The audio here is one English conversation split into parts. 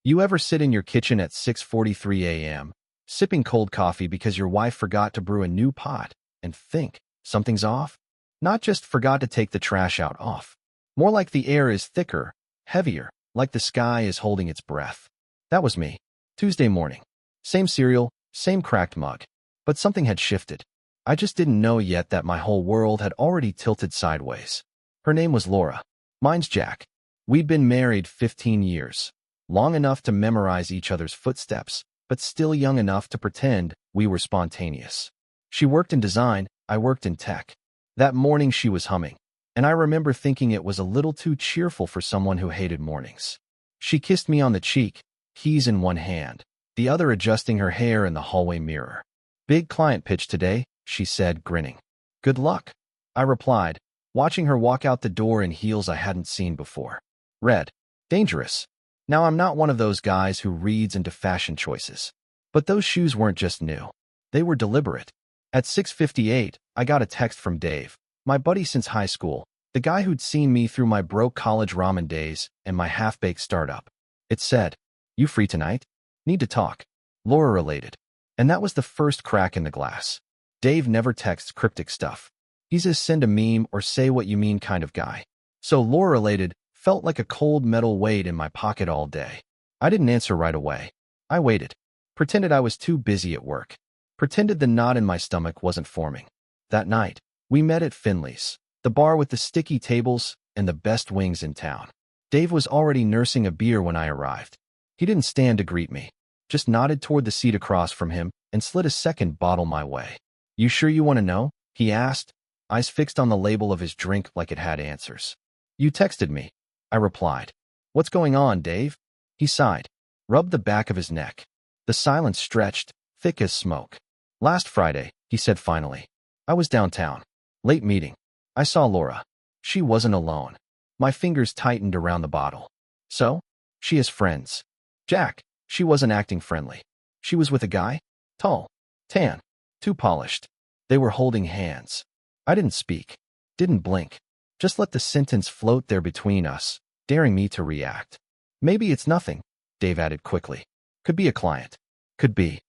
You ever sit in your kitchen at 6:43 a.m., sipping cold coffee because your wife forgot to brew a new pot, and think something's off? Not just forgot to take the trash out off. More like the air is thicker, heavier, like the sky is holding its breath. That was me. Tuesday morning. Same cereal, same cracked mug. But something had shifted. I just didn't know yet that my whole world had already tilted sideways. Her name was Laura. Mine's Jack. We'd been married 15 years. Long enough to memorize each other's footsteps, but still young enough to pretend we were spontaneous. She worked in design, I worked in tech. That morning she was humming, and I remember thinking it was a little too cheerful for someone who hated mornings. She kissed me on the cheek, keys in one hand, the other adjusting her hair in the hallway mirror. Big client pitch today, she said, grinning. Good luck, I replied, watching her walk out the door in heels I hadn't seen before. Red. Dangerous. Now, I'm not one of those guys who reads into fashion choices. But those shoes weren't just new. They were deliberate. At 6:58, I got a text from Dave, my buddy since high school, the guy who'd seen me through my broke college ramen days and my half-baked startup. It said, "You free tonight? Need to talk." Laura related. And that was the first crack in the glass. Dave never texts cryptic stuff. He's a send a meme or say what you mean kind of guy. So Laura related felt like a cold metal weight in my pocket all day. I didn't answer right away. I waited. Pretended I was too busy at work. Pretended the knot in my stomach wasn't forming. That night, we met at Finley's, the bar with the sticky tables and the best wings in town. Dave was already nursing a beer when I arrived. He didn't stand to greet me, just nodded toward the seat across from him and slid a second bottle my way. You sure you want to know? He asked, eyes fixed on the label of his drink like it had answers. You texted me, I replied. What's going on, Dave? He sighed, rubbed the back of his neck. The silence stretched, thick as smoke. Last Friday, he said finally. I was downtown. Late meeting. I saw Laura. She wasn't alone. My fingers tightened around the bottle. So? She has friends. Jack. She wasn't acting friendly. She was with a guy? Tall. Tan. Too polished. They were holding hands. I didn't speak. Didn't blink. Just let the sentence float there between us, daring me to react. Maybe it's nothing, Dave added quickly. Could be a client. Could be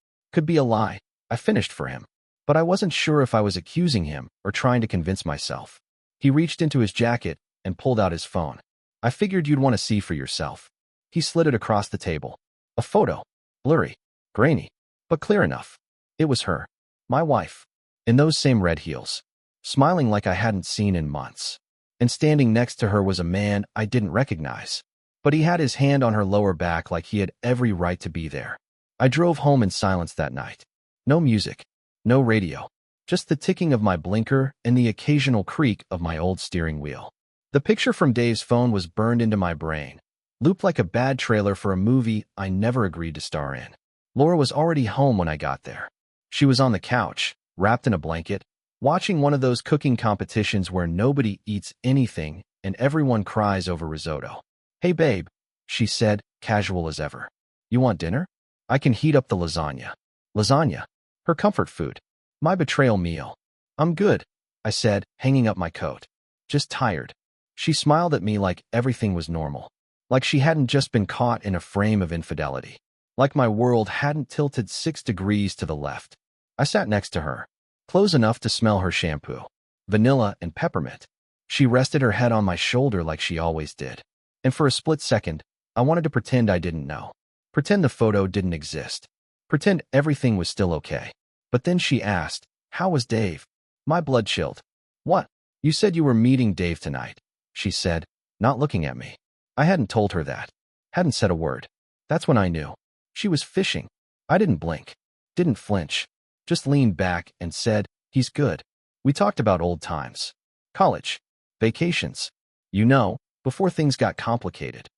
a lie. I finished for him. But I wasn't sure if I was accusing him or trying to convince myself. He reached into his jacket and pulled out his phone. I figured you'd want to see for yourself. He slid it across the table. A photo. Blurry. Grainy. But clear enough. It was her. My wife. In those same red heels. Smiling like I hadn't seen in months. And standing next to her was a man I didn't recognize. But he had his hand on her lower back like he had every right to be there. I drove home in silence that night. No music. No radio. Just the ticking of my blinker and the occasional creak of my old steering wheel. The picture from Dave's phone was burned into my brain, looped like a bad trailer for a movie I never agreed to star in. Laura was already home when I got there. She was on the couch, wrapped in a blanket, watching one of those cooking competitions where nobody eats anything and everyone cries over risotto. Hey babe, she said, casual as ever. You want dinner? I can heat up the lasagna. Lasagna. Her comfort food. My betrayal meal. I'm good, I said, hanging up my coat. Just tired. She smiled at me like everything was normal. Like she hadn't just been caught in a frame of infidelity. Like my world hadn't tilted 6 degrees to the left. I sat next to her. Close enough to smell her shampoo. Vanilla and peppermint. She rested her head on my shoulder like she always did. And for a split second, I wanted to pretend I didn't know. Pretend the photo didn't exist. Pretend everything was still okay. But then she asked, how was Dave? My blood chilled. What? You said you were meeting Dave tonight, she said, not looking at me. I hadn't told her that. Hadn't said a word. That's when I knew. She was fishing. I didn't blink. Didn't flinch. Just leaned back and said, he's good. We talked about old times. College. Vacations. You know, before things got complicated.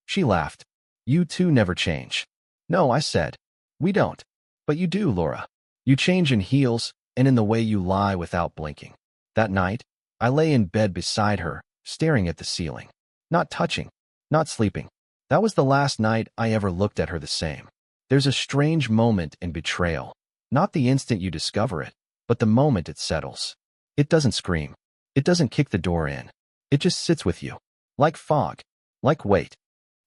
She laughed. You two never change. No, I said. We don't. But you do, Laura. You change in heels and in the way you lie without blinking. That night, I lay in bed beside her, staring at the ceiling. Not touching. Not sleeping. That was the last night I ever looked at her the same. There's a strange moment in betrayal. Not the instant you discover it, but the moment it settles. It doesn't scream. It doesn't kick the door in. It just sits with you. Like fog. Like weight.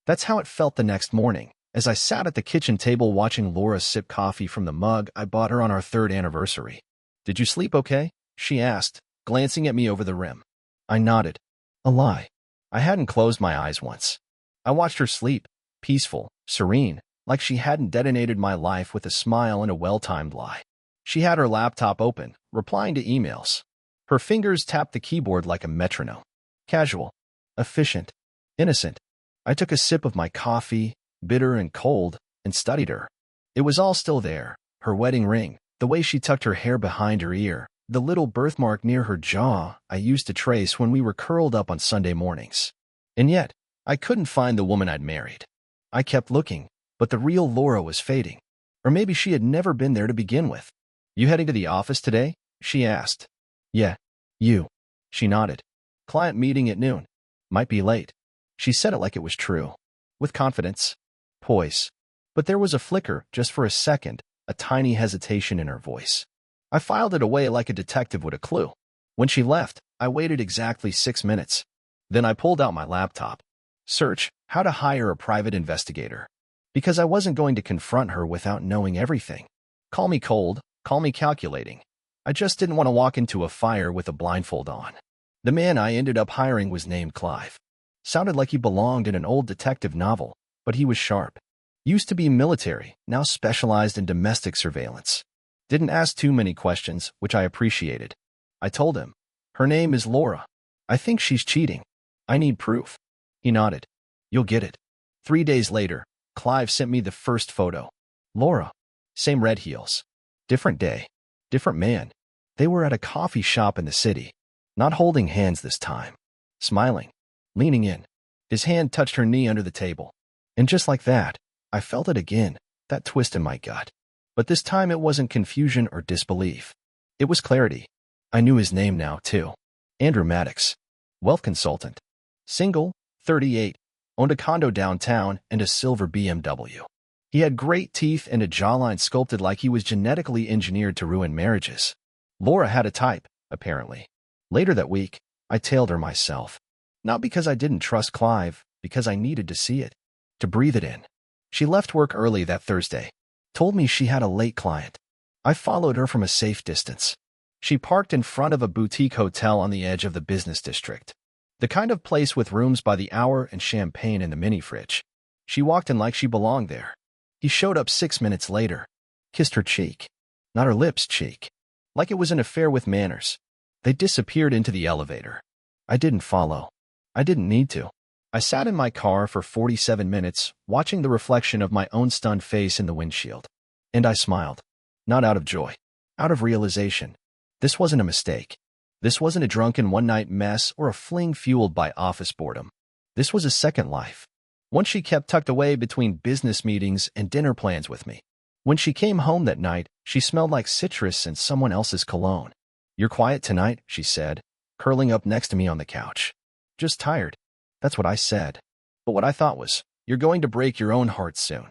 That's how it felt the next morning, as I sat at the kitchen table watching Laura sip coffee from the mug I bought her on our 3rd anniversary. "Did you sleep okay?" she asked, glancing at me over the rim. I nodded. A lie. I hadn't closed my eyes once. I watched her sleep, peaceful, serene, like she hadn't detonated my life with a smile and a well-timed lie. She had her laptop open, replying to emails. Her fingers tapped the keyboard like a metronome. Casual, efficient, innocent. I took a sip of my coffee, bitter and cold, and studied her. It was all still there, her wedding ring, the way she tucked her hair behind her ear, the little birthmark near her jaw I used to trace when we were curled up on Sunday mornings. And yet, I couldn't find the woman I'd married. I kept looking, but the real Laura was fading. Or maybe she had never been there to begin with. "You heading to the office today?" she asked. "Yeah. You?" She nodded. "Client meeting at noon. Might be late." She said it like it was true. With confidence. Poise. But there was a flicker, just for a second, a tiny hesitation in her voice. I filed it away like a detective would a clue. When she left, I waited exactly 6 minutes. Then I pulled out my laptop. Search, how to hire a private investigator. Because I wasn't going to confront her without knowing everything. Call me cold, call me calculating. I just didn't want to walk into a fire with a blindfold on. The man I ended up hiring was named Clive. Sounded like he belonged in an old detective novel, but he was sharp. Used to be military, now specialized in domestic surveillance. Didn't ask too many questions, which I appreciated. I told him, "Her name is Laura. I think she's cheating. I need proof." He nodded. "You'll get it." 3 days later, Clive sent me the first photo. Laura. Same red heels. Different day. Different man. They were at a coffee shop in the city. Not holding hands this time. Smiling. Leaning in. His hand touched her knee under the table. And just like that, I felt it again, that twist in my gut. But this time it wasn't confusion or disbelief. It was clarity. I knew his name now, too. Andrew Maddox. Wealth consultant. Single, 38, owned a condo downtown and a silver BMW. He had great teeth and a jawline sculpted like he was genetically engineered to ruin marriages. Laura had a type, apparently. Later that week, I tailed her myself. Not because I didn't trust Clive, because I needed to see it. To breathe it in. She left work early that Thursday. Told me she had a late client. I followed her from a safe distance. She parked in front of a boutique hotel on the edge of the business district. The kind of place with rooms by the hour and champagne in the mini fridge. She walked in like she belonged there. He showed up 6 minutes later. Kissed her cheek. Not her lips' cheek. Like it was an affair with manners. They disappeared into the elevator. I didn't follow. I didn't need to. I sat in my car for 47 minutes, watching the reflection of my own stunned face in the windshield. And I smiled. Not out of joy. Out of realization. This wasn't a mistake. This wasn't a drunken one-night mess or a fling fueled by office boredom. This was a second life. One she kept tucked away between business meetings and dinner plans with me. When she came home that night, she smelled like citrus and someone else's cologne. "You're quiet tonight," she said, curling up next to me on the couch. "Just tired." That's what I said. But what I thought was, "You're going to break your own heart soon.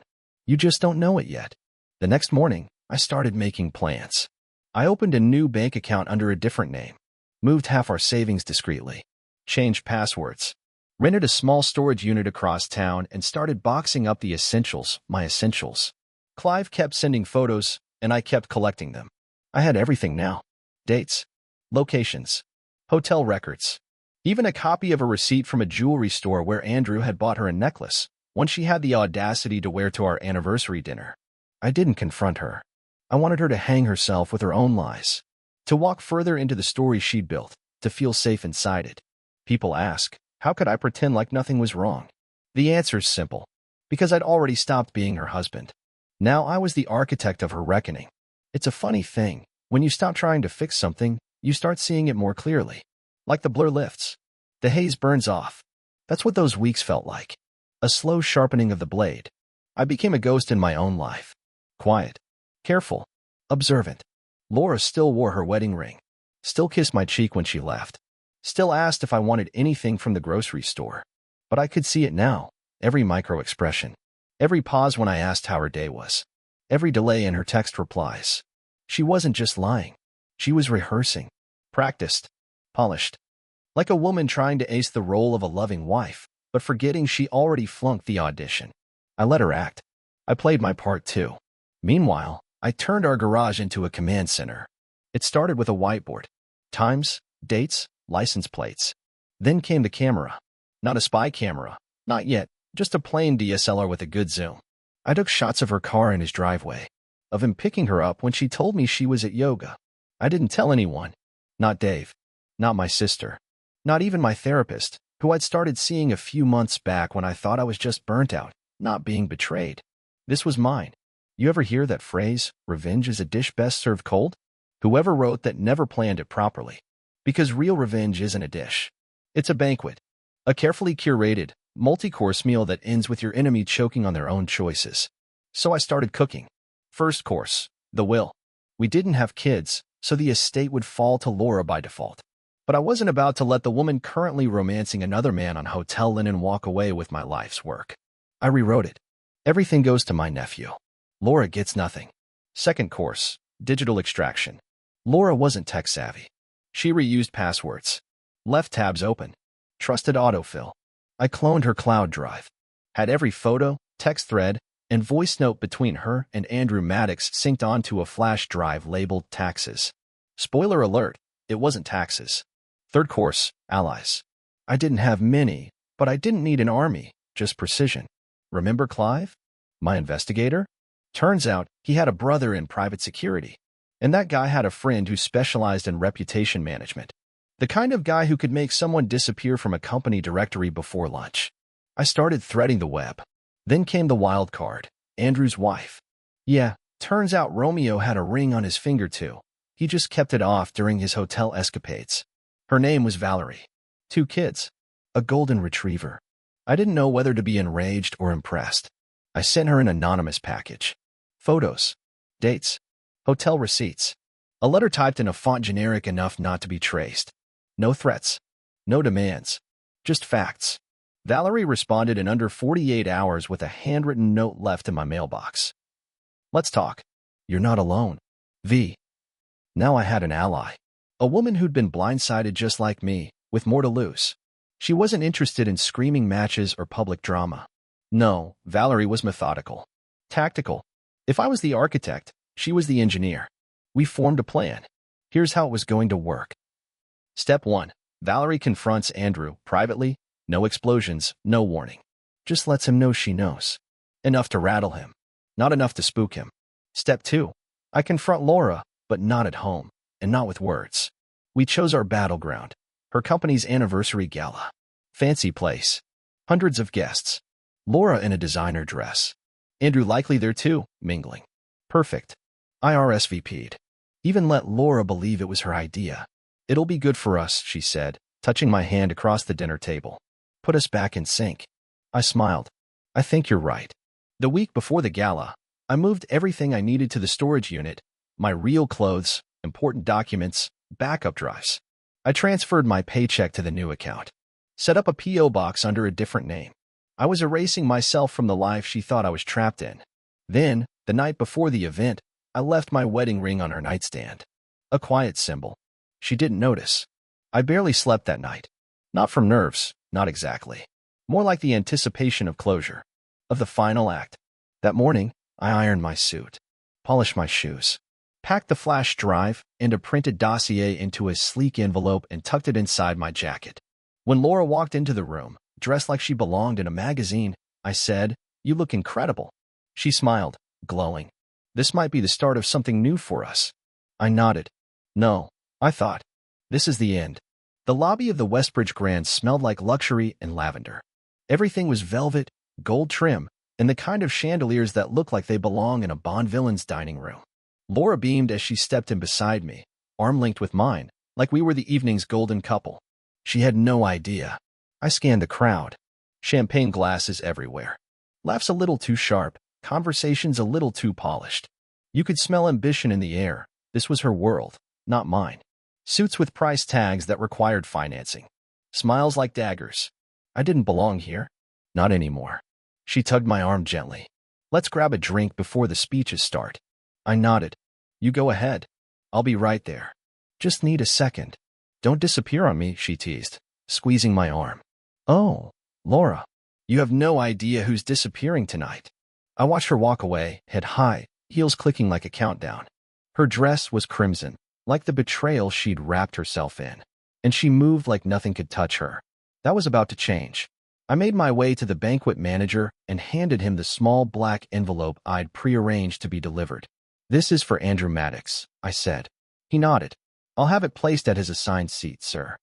You just don't know it yet." The next morning, I started making plans. I opened a new bank account under a different name, moved half our savings discreetly, changed passwords, rented a small storage unit across town, and started boxing up the essentials, my essentials. Clive kept sending photos, and I kept collecting them. I had everything now. Dates, locations, hotel records, even a copy of a receipt from a jewelry store where Andrew had bought her a necklace, one she had the audacity to wear to our anniversary dinner. I didn't confront her. I wanted her to hang herself with her own lies, to walk further into the story she'd built, to feel safe inside it. People ask, how could I pretend like nothing was wrong? The answer's simple. Because I'd already stopped being her husband. Now I was the architect of her reckoning. It's a funny thing. When you stop trying to fix something, you start seeing it more clearly. Like the blur lifts. The haze burns off. That's what those weeks felt like. A slow sharpening of the blade. I became a ghost in my own life. Quiet. Careful. Observant. Laura still wore her wedding ring. Still kissed my cheek when she left. Still asked if I wanted anything from the grocery store. But I could see it now. Every micro-expression. Every pause when I asked how her day was. Every delay in her text replies. She wasn't just lying. She was rehearsing. Practiced. Polished. Like a woman trying to ace the role of a loving wife, but forgetting she already flunked the audition. I let her act. I played my part too. Meanwhile, I turned our garage into a command center. It started with a whiteboard. Times, dates, license plates. Then came the camera. Not a spy camera. Not yet. Just a plain DSLR with a good zoom. I took shots of her car in his driveway. Of him picking her up when she told me she was at yoga. I didn't tell anyone. Not Dave. Not my sister. Not even my therapist, who I'd started seeing a few months back when I thought I was just burnt out, not being betrayed. This was mine. You ever hear that phrase, revenge is a dish best served cold? Whoever wrote that never planned it properly. Because real revenge isn't a dish. It's a banquet. A carefully curated, multi-course meal that ends with your enemy choking on their own choices. So I started cooking. First course, the will. We didn't have kids, so the estate would fall to Laura by default. But I wasn't about to let the woman currently romancing another man on hotel linen walk away with my life's work. I rewrote it. Everything goes to my nephew. Laura gets nothing. Second course, digital extraction. Laura wasn't tech-savvy. She reused passwords. Left tabs open. Trusted autofill. I cloned her cloud drive. Had every photo, text thread, and voice note between her and Andrew Maddox synced onto a flash drive labeled taxes. Spoiler alert, it wasn't taxes. Third course, allies. I didn't have many, but I didn't need an army, just precision. Remember Clive? My investigator? Turns out he had a brother in private security. And that guy had a friend who specialized in reputation management. The kind of guy who could make someone disappear from a company directory before lunch. I started threading the web. Then came the wild card, Andrew's wife. Yeah, turns out Romeo had a ring on his finger too. He just kept it off during his hotel escapades. Her name was Valerie. 2 kids. A golden retriever. I didn't know whether to be enraged or impressed. I sent her an anonymous package. Photos. Dates. Hotel receipts. A letter typed in a font generic enough not to be traced. No threats. No demands. Just facts. Valerie responded in under 48 hours with a handwritten note left in my mailbox. Let's talk. You're not alone. V. Now I had an ally. A woman who'd been blindsided just like me, with more to lose. She wasn't interested in screaming matches or public drama. No, Valerie was methodical. Tactical. If I was the architect, she was the engineer. We formed a plan. Here's how it was going to work. Step 1. Valerie confronts Andrew privately. No explosions, no warning. Just lets him know she knows. Enough to rattle him. Not enough to spook him. Step 2. I confront Laura, but not at home, and not with words. We chose our battleground. Her company's anniversary gala. Fancy place. Hundreds of guests. Laura in a designer dress. Andrew likely there too, mingling. Perfect. I RSVP'd. Even let Laura believe it was her idea. It'll be good for us, she said, touching my hand across the dinner table. Put us back in sync. I smiled. I think you're right. The week before the gala, I moved everything I needed to the storage unit, my real clothes, important documents, backup drives. I transferred my paycheck to the new account. Set up a P.O. box under a different name. I was erasing myself from the life she thought I was trapped in. Then, the night before the event, I left my wedding ring on her nightstand. A quiet symbol. She didn't notice. I barely slept that night. Not from nerves, not exactly. More like the anticipation of closure. Of the final act. That morning, I ironed my suit. Polished my shoes. Packed the flash drive and a printed dossier into a sleek envelope and tucked it inside my jacket. When Laura walked into the room, dressed like she belonged in a magazine, I said, "You look incredible." She smiled, glowing. This might be the start of something new for us. I nodded. No, I thought. This is the end. The lobby of the Westbridge Grand smelled like luxury and lavender. Everything was velvet, gold trim, and the kind of chandeliers that look like they belong in a Bond villain's dining room. Laura beamed as she stepped in beside me, arm linked with mine, like we were the evening's golden couple. She had no idea. I scanned the crowd. Champagne glasses everywhere. Laughs a little too sharp, conversations a little too polished. You could smell ambition in the air. This was her world, not mine. Suits with price tags that required financing. Smiles like daggers. I didn't belong here. Not anymore. She tugged my arm gently. Let's grab a drink before the speeches start. I nodded. You go ahead. I'll be right there. Just need a second. Don't disappear on me, she teased, squeezing my arm. Oh, Laura, you have no idea who's disappearing tonight. I watched her walk away, head high, heels clicking like a countdown. Her dress was crimson, like the betrayal she'd wrapped herself in, and she moved like nothing could touch her. That was about to change. I made my way to the banquet manager and handed him the small black envelope I'd prearranged to be delivered. "This is for Andrew Maddox," I said. He nodded. "I'll have it placed at his assigned seat, sir."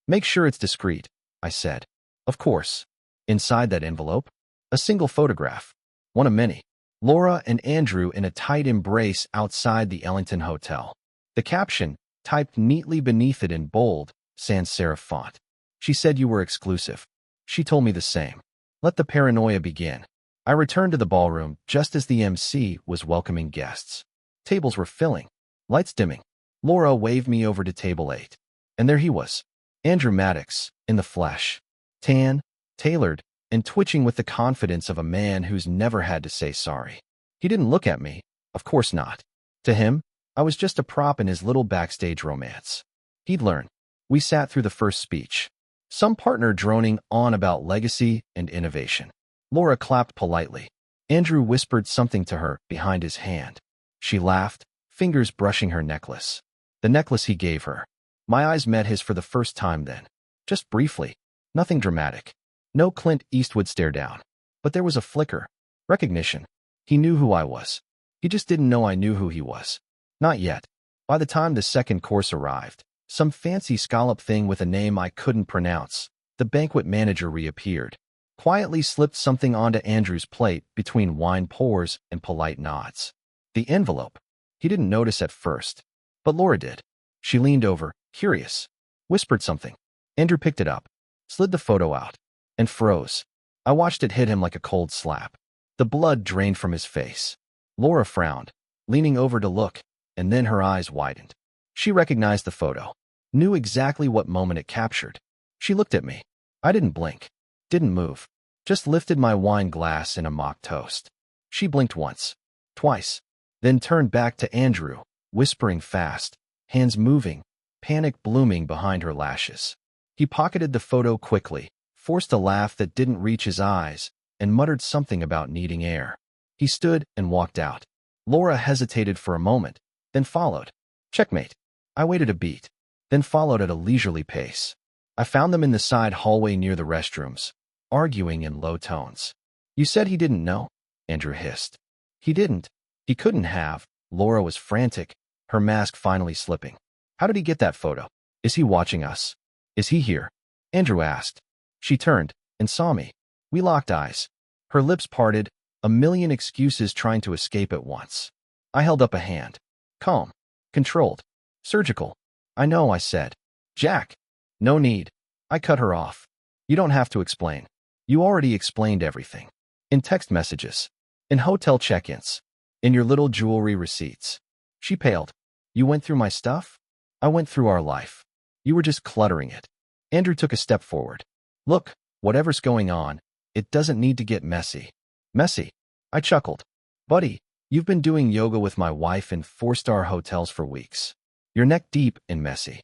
"Make sure it's discreet," I said. "Of course." Inside that envelope, a single photograph. One of many. Laura and Andrew in a tight embrace outside the Ellington Hotel. The caption, typed neatly beneath it in bold, sans serif font. "She said you were exclusive." She told me the same. Let the paranoia begin. I returned to the ballroom just as the MC was welcoming guests. Tables were filling, lights dimming. Laura waved me over to table 8. And there he was, Andrew Maddox, in the flesh. Tan, tailored, and twitching with the confidence of a man who's never had to say sorry. He didn't look at me, of course not. To him, I was just a prop in his little backstage romance. He'd learn. We sat through the first speech. Some partner droning on about legacy and innovation. Laura clapped politely. Andrew whispered something to her behind his hand. She laughed, fingers brushing her necklace. The necklace he gave her. My eyes met his for the first time then. Just briefly. Nothing dramatic. No Clint Eastwood stare down. But there was a flicker. Recognition. He knew who I was. He just didn't know I knew who he was. Not yet. By the time the second course arrived, some fancy scallop thing with a name I couldn't pronounce, the banquet manager reappeared. Quietly slipped something onto Andrew's plate between wine pours and polite nods. The envelope. He didn't notice at first. But Laura did. She leaned over, curious. Whispered something. Andrew picked it up. Slid the photo out. And froze. I watched it hit him like a cold slap. The blood drained from his face. Laura frowned, leaning over to look, and then her eyes widened. She recognized the photo. Knew exactly what moment it captured. She looked at me. I didn't blink. Didn't move. Just lifted my wine glass in a mock toast. She blinked once. Twice. Then turned back to Andrew, whispering fast, hands moving, panic blooming behind her lashes. He pocketed the photo quickly, forced a laugh that didn't reach his eyes, and muttered something about needing air. He stood and walked out. Laura hesitated for a moment, then followed. Checkmate. I waited a beat, then followed at a leisurely pace. I found them in the side hallway near the restrooms, arguing in low tones. "You said he didn't know?" Andrew hissed. "He didn't. He couldn't have." Laura was frantic, her mask finally slipping. "How did he get that photo? Is he watching us? Is he here?" Andrew asked. She turned and saw me. We locked eyes. Her lips parted, a million excuses trying to escape at once. I held up a hand. Calm. Controlled. Surgical. "I know," I said. "Jack." "No need." I cut her off. "You don't have to explain. You already explained everything. In text messages. In hotel check-ins. In your little jewelry receipts." She paled. "You went through my stuff?" "I went through our life. You were just cluttering it." Andrew took a step forward. "Look, whatever's going on, it doesn't need to get messy." "Messy?" I chuckled. "Buddy, you've been doing yoga with my wife in 4-star hotels for weeks. You're neck deep in messy."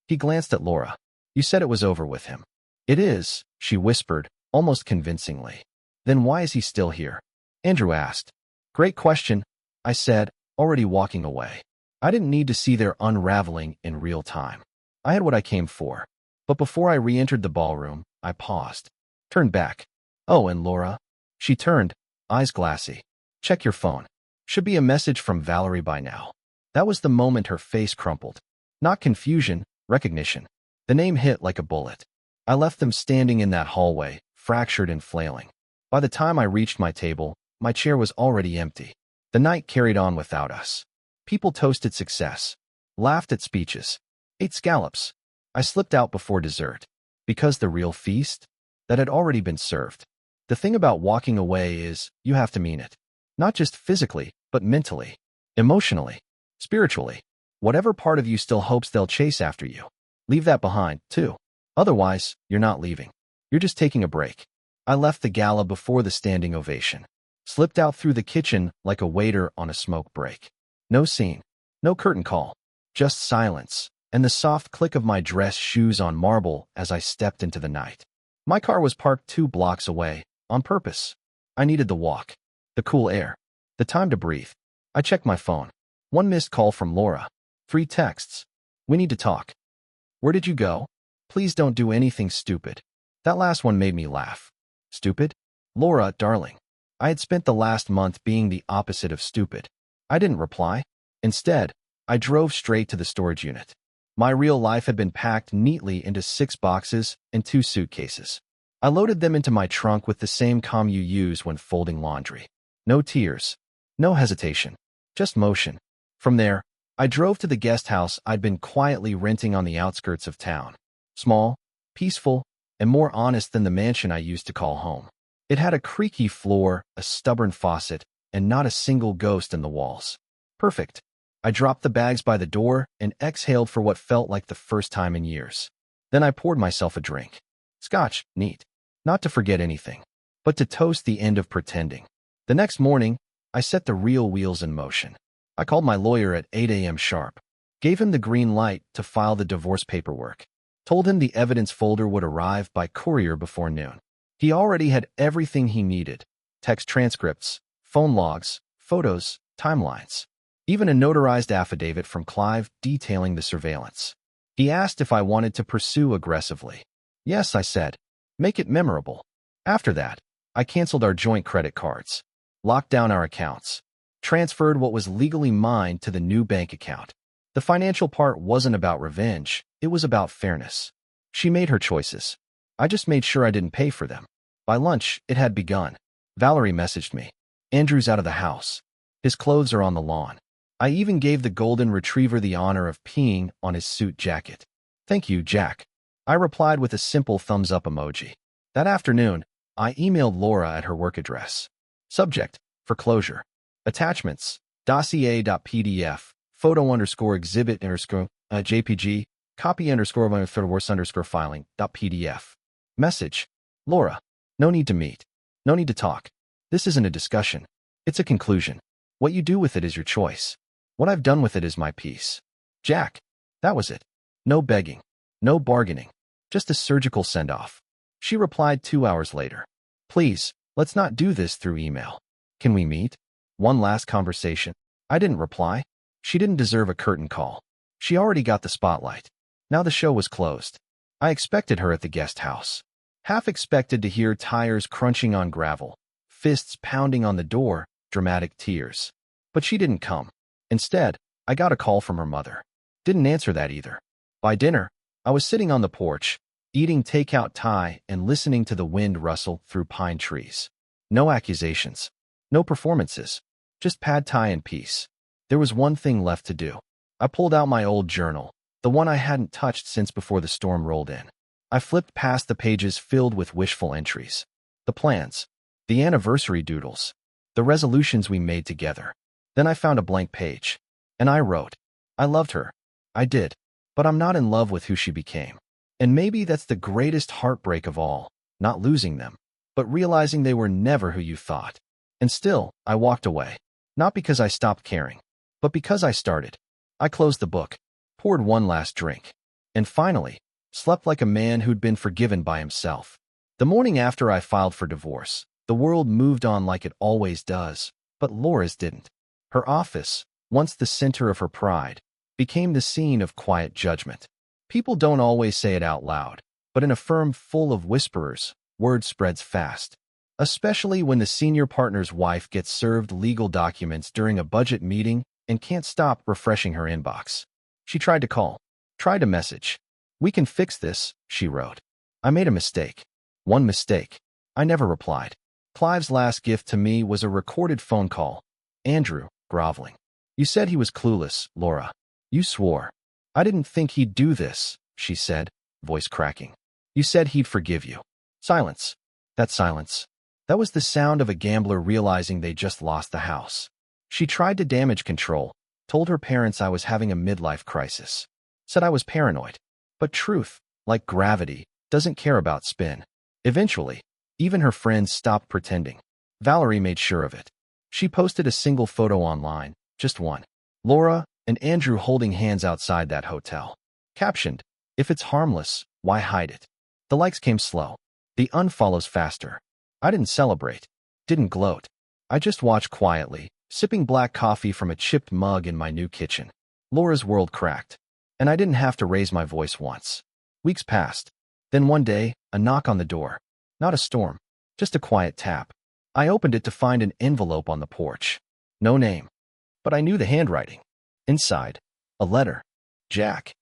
He glanced at Laura. "You said it was over with him." "It is," she whispered, almost convincingly. "Then why is he still here?" Andrew asked. "Great question," I said, already walking away. I didn't need to see their unraveling in real time. I had what I came for. But before I re-entered the ballroom, I paused. Turned back. "Oh, and Laura?" She turned, eyes glassy. "Check your phone. Should be a message from Valerie by now." That was the moment her face crumpled. Not confusion, recognition. The name hit like a bullet. I left them standing in that hallway, fractured and flailing. By the time I reached my table, my chair was already empty. The night carried on without us. People toasted success, laughed at speeches, ate scallops. I slipped out before dessert. Because the real feast? That had already been served. The thing about walking away is, you have to mean it. Not just physically, but mentally, emotionally, spiritually. Whatever part of you still hopes they'll chase after you. Leave that behind, too. Otherwise, you're not leaving. You're just taking a break. I left the gala before the standing ovation. Slipped out through the kitchen like a waiter on a smoke break. No scene. No curtain call. Just silence, and the soft click of my dress shoes on marble as I stepped into the night. My car was parked 2 blocks away, on purpose. I needed the walk. The cool air. The time to breathe. I checked my phone. 1 missed call from Laura. 3 texts. We need to talk. Where did you go? Please don't do anything stupid. That last one made me laugh. Stupid? Laura, darling. I had spent the last month being the opposite of stupid. I didn't reply. Instead, I drove straight to the storage unit. My real life had been packed neatly into 6 boxes and 2 suitcases. I loaded them into my trunk with the same calm you use when folding laundry. No tears. No hesitation. Just motion. From there, I drove to the guest house I'd been quietly renting on the outskirts of town. Small, peaceful, and more honest than the mansion I used to call home. It had a creaky floor, a stubborn faucet, and not a single ghost in the walls. Perfect. I dropped the bags by the door and exhaled for what felt like the first time in years. Then I poured myself a drink. Scotch, neat. Not to forget anything, but to toast the end of pretending. The next morning, I set the real wheels in motion. I called my lawyer at 8 a.m. sharp, gave him the green light to file the divorce paperwork, told him the evidence folder would arrive by courier before noon. He already had everything he needed: text transcripts, phone logs, photos, timelines, even a notarized affidavit from Clive detailing the surveillance. He asked if I wanted to pursue aggressively. Yes, I said. Make it memorable. After that, I canceled our joint credit cards, locked down our accounts, transferred what was legally mine to the new bank account. The financial part wasn't about revenge, it was about fairness. She made her choices. I just made sure I didn't pay for them. By lunch, it had begun. Valerie messaged me. Andrew's out of the house. His clothes are on the lawn. I even gave the golden retriever the honor of peeing on his suit jacket. Thank you, Jack. I replied with a simple thumbs-up emoji. That afternoon, I emailed Laura at her work address. Subject: foreclosure. Attachments: dossier.pdf, photo_exhibit_JPG, copy_divorce_filing.pdf. Message: Laura, no need to meet. No need to talk. This isn't a discussion. It's a conclusion. What you do with it is your choice. What I've done with it is my peace. Jack. That was it. No begging. No bargaining. Just a surgical send-off. She replied 2 hours later. Please, let's not do this through email. Can we meet? One last conversation. I didn't reply. She didn't deserve a curtain call. She already got the spotlight. Now the show was closed. I expected her at the guest house. Half expected to hear tires crunching on gravel, fists pounding on the door, dramatic tears. But she didn't come. Instead, I got a call from her mother. Didn't answer that either. By dinner, I was sitting on the porch, eating takeout Thai and listening to the wind rustle through pine trees. No accusations. No performances. Just pad Thai and peace. There was one thing left to do. I pulled out my old journal, the one I hadn't touched since before the storm rolled in. I flipped past the pages filled with wishful entries. The plans. The anniversary doodles. The resolutions we made together. Then I found a blank page. And I wrote. I loved her. I did. But I'm not in love with who she became. And maybe that's the greatest heartbreak of all, not losing them, but realizing they were never who you thought. And still, I walked away. Not because I stopped caring, but because I started. I closed the book, poured one last drink, and finally, slept like a man who'd been forgiven by himself. The morning after I filed for divorce, the world moved on like it always does, but Laura's didn't. Her office, once the center of her pride, became the scene of quiet judgment. People don't always say it out loud, but in a firm full of whisperers, word spreads fast. Especially when the senior partner's wife gets served legal documents during a budget meeting and can't stop refreshing her inbox. She tried to call, tried to message. We can fix this, she wrote. I made a mistake. One mistake. I never replied. Clive's last gift to me was a recorded phone call. Andrew, groveling. You said he was clueless, Laura. You swore. I didn't think he'd do this, she said, voice cracking. You said he'd forgive you. Silence. That silence. That was the sound of a gambler realizing they just lost the house. She tried to damage control, told her parents I was having a midlife crisis, said I was paranoid. But truth, like gravity, doesn't care about spin. Eventually, even her friends stopped pretending. Valerie made sure of it. She posted a single photo online, just one. Laura and Andrew holding hands outside that hotel. Captioned, if it's harmless, why hide it? The likes came slow. The unfollows faster. I didn't celebrate. Didn't gloat. I just watched quietly, sipping black coffee from a chipped mug in my new kitchen. Laura's world cracked, and I didn't have to raise my voice once. Weeks passed. Then one day, a knock on the door. Not a storm, just a quiet tap. I opened it to find an envelope on the porch. No name. But I knew the handwriting. Inside, a letter. Jack.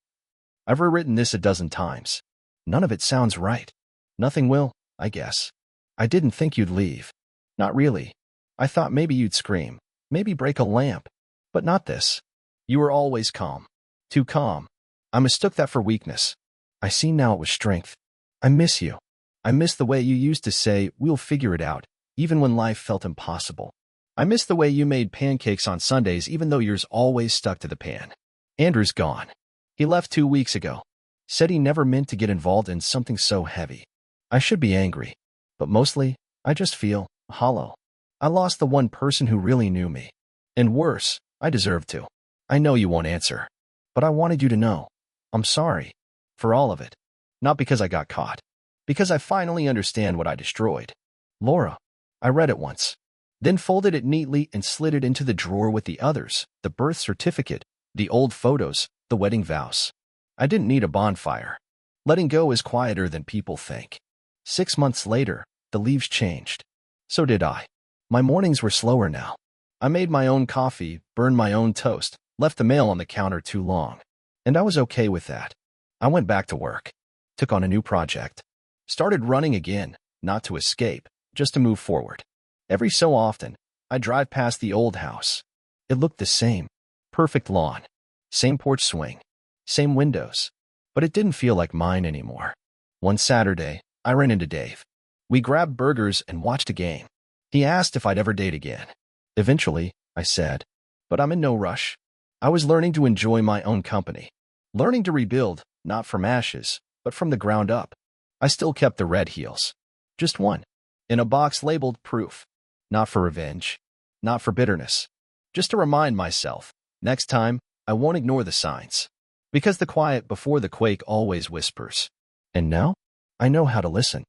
I've rewritten this a dozen times. None of it sounds right. Nothing will, I guess. I didn't think you'd leave. Not really. I thought maybe you'd scream, maybe break a lamp. But not this. You were always calm. Too calm. I mistook that for weakness. I see now it was strength. I miss you. I miss the way you used to say, we'll figure it out, even when life felt impossible. I miss the way you made pancakes on Sundays even though yours always stuck to the pan. Andrew's gone. He left 2 weeks ago. Said he never meant to get involved in something so heavy. I should be angry. But mostly, I just feel hollow. I lost the one person who really knew me. And worse, I deserve to. I know you won't answer. But I wanted you to know. I'm sorry. For all of it. Not because I got caught. Because I finally understand what I destroyed. Laura. I read it once. Then folded it neatly and slid it into the drawer with the others, the birth certificate, the old photos, the wedding vows. I didn't need a bonfire. Letting go is quieter than people think. 6 months later, the leaves changed. So did I. My mornings were slower now. I made my own coffee, burned my own toast, left the mail on the counter too long. And I was okay with that. I went back to work. Took on a new project. Started running again, not to escape, just to move forward. Every so often, I drive past the old house. It looked the same. Perfect lawn. Same porch swing. Same windows. But it didn't feel like mine anymore. One Saturday, I ran into Dave. We grabbed burgers and watched a game. He asked if I'd ever date again. Eventually, I said, but I'm in no rush. I was learning to enjoy my own company. Learning to rebuild, not from ashes, but from the ground up. I still kept the red heels. Just one. In a box labeled proof. Not for revenge. Not for bitterness. Just to remind myself, next time, I won't ignore the signs. Because the quiet before the quake always whispers. And now, I know how to listen.